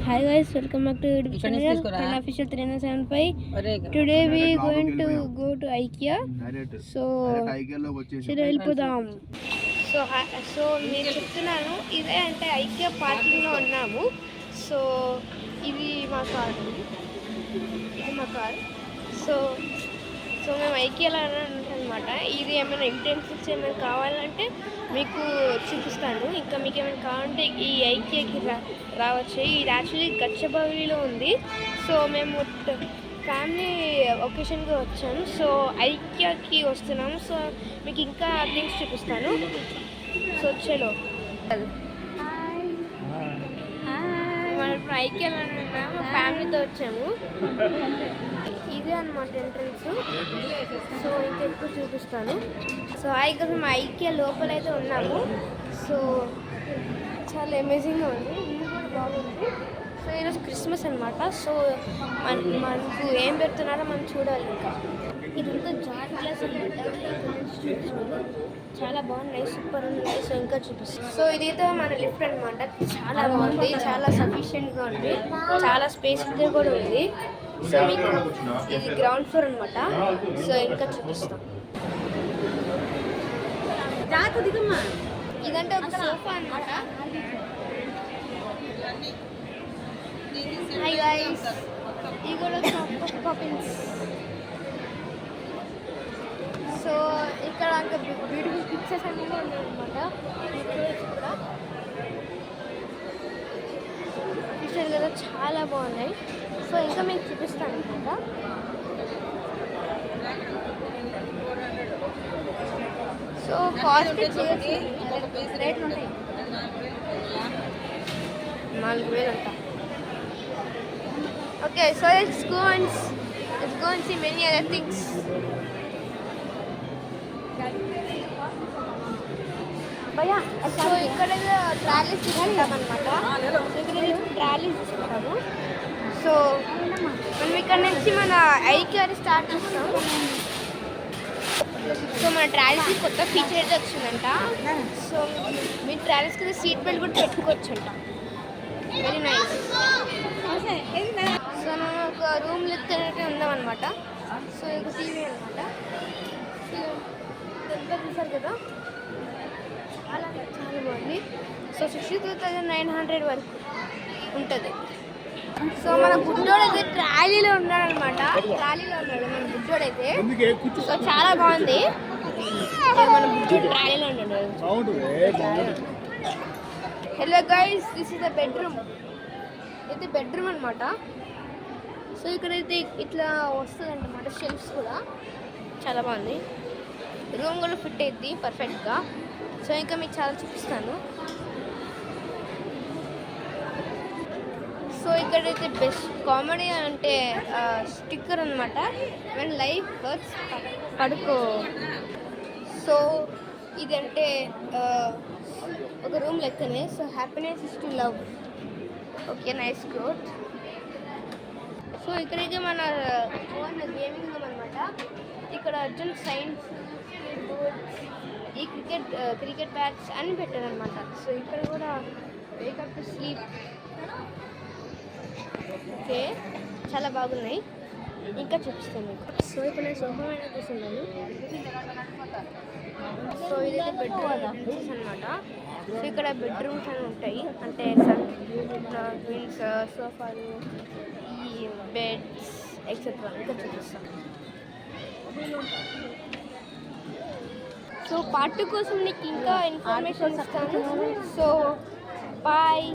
Hi guys, welcome back to YouTube channel Unofficial 3975. Today we going to go to IKEA. So వెళ్ళిపోదాం. So నేను చెప్తున్నాను, ఇదే అంటే IKEA పార్కింగ్లో ఉన్నాము. సో ఇది మా కార్, సో మేము ఐకియాలో అనమాట. ఇది ఏమైనా యూటెన్సిల్స్ ఏమైనా కావాలంటే మీకు చూపిస్తాను. ఇంకా మీకు ఏమైనా కావాలంటే ఈ ఐకియాకి రావచ్చు. ఇది యాక్చువల్లీ గచ్చిబౌలిలో ఉంది. సో మేము ఫ్యామిలీ ఒకేషన్గా వచ్చాము. సో ఐకియాకి వస్తున్నాము. సో మీకు ఇంకా థింగ్స్ చూపిస్తాను. సో చలో, మనం ఇప్పుడు ఐకియాలో ఉన్నాము, ఫ్యామిలీతో వచ్చాము. ఇదే అనమాట ఎంట్రన్స్. సో ఇంకా ఎక్కువ చూపిస్తాను. సో ఇక్కడ మేము ఐకియా లోపల అయితే ఉన్నాము. సో చాలా అమేజింగ్గా ఉంది, ఇల్లు కూడా బాగుంది. సో ఈరోజు క్రిస్మస్ అనమాట. సో మనకు ఏం పెడుతున్నారో మనం చూడాలి. ఇంకా ఇదంతా జార్ గ్లాస్ అనమాట. చాలా బాగున్నాయి, సూపర్ ఉన్నాయి. సో ఇంకా చూపిస్తాను. సో ఇదైతే మన లిఫ్ట్ అనమాట. చాలా బాగుంది, చాలా సఫిషియెంట్గా ఉంది, చాలా స్పేస్ కూడా ఉంది. సో మీకు ఇది గ్రౌండ్ ఫ్లోర్ అనమాట. సో ఇంకా చూపిస్తాం. ఇదంటే ఒక సోఫా అనమాట. హాయ్ గైస్, ఇది కూడా పపిన్స్. సో ఇక్కడ ఇంకా బ్యూటిఫుల్ పిక్చర్స్ అన్నీ ఉన్నాయి అనమాట. పిక్చర్ కదా చాలా బాగున్నాయి. సో ఇంకా మీకు చూపిస్తాను అనమాట. సో కాస్ట్ రేట్లు ఉంటాయి, 4,000 అంట. Okay, so let's go and see many other things. భయ్యా, సో ఇక్కడ ట్రాలీస్ తీసుకుంటామన్నమాట. ఇక్కడ ట్రాలీస్ తీసుకుంటాము. సో మనం ఇక్కడ నుంచి మన ఐకియాని స్టార్ట్ చేస్తాం. సో మన ట్రాలీస్కి కొత్త ఫీచర్ అయితే వచ్చిందంట. సో మీ ట్రాలీస్ కింద సీట్ బెల్ట్ కూడా పెట్టుకోవచ్చు అంట. Very nice. సో మనం ఒక రూమ్ లెక్కనైతే ఉందామన్నమాట. సో ఇది టీవీ అనమాట. ఎంత చూసారు కదా, చాలా చాలా బాగుంది. సో 62,900 వరకు ఉంటుంది. సో మన బుడ్డోడైతే ట్రాలీలో ఉన్నాడనమాట. ట్రాలీలో ఉన్నాడు మన బుడ్డోడైతే. సో చాలా బాగుంది. మన బుడ్డోడు ట్రాలీలో ఉన్నాడు. Hello guys, this is the bedroom. అయితే బెడ్రూమ్ అనమాట. సో ఇక్కడైతే ఇట్లా వస్తుంది అన్నమాట, షెల్ఫ్స్ కూడా చాలా బాగుంది. రూమ్ కూడా ఫిట్ అయింది పర్ఫెక్ట్గా. సో ఇంకా మీకు చాలా చూపిస్తాను. సో ఇక్కడైతే బెస్ట్ కామెడీ అంటే స్టిక్కర్ అనమాట. వెన్ లైఫ్ వర్క్స్ పడుకో. సో ఇది అంటే ఒక రూమ్ లెక్కనే. So happiness is to love. Okay, nice quote. So ఇక్కడైతే మన ఓన్ గేమింగ్ రూమ్ అనమాట. ఇక్కడ అర్జున్ సైన్స్ ఈ క్రికెట్ బ్యాట్స్ అన్నీ పెట్టారనమాట. సో ఇక్కడ కూడా వేకప్ టు స్లీప్. ఓకే, చాలా బాగున్నాయి. ఇంకా చూపిస్తాను మీకు. సో ఇప్పుడు నేను సోఫా మీద కూర్చున్నాను. సో ఇదైతే బెడ్రూమ్ అనమాట. సో ఇక్కడ బెడ్రూమ్స్ అని ఉంటాయి, అంటే ట్విన్స్, సోఫాలు, ఈ బెడ్స్ ఎక్సెట్రా. ఇంకా చూపిస్తాను. సో పార్ట్ 2 కోసం నీకు ఇంకా ఇన్ఫర్మేషన్ ఇస్తాను. So bye.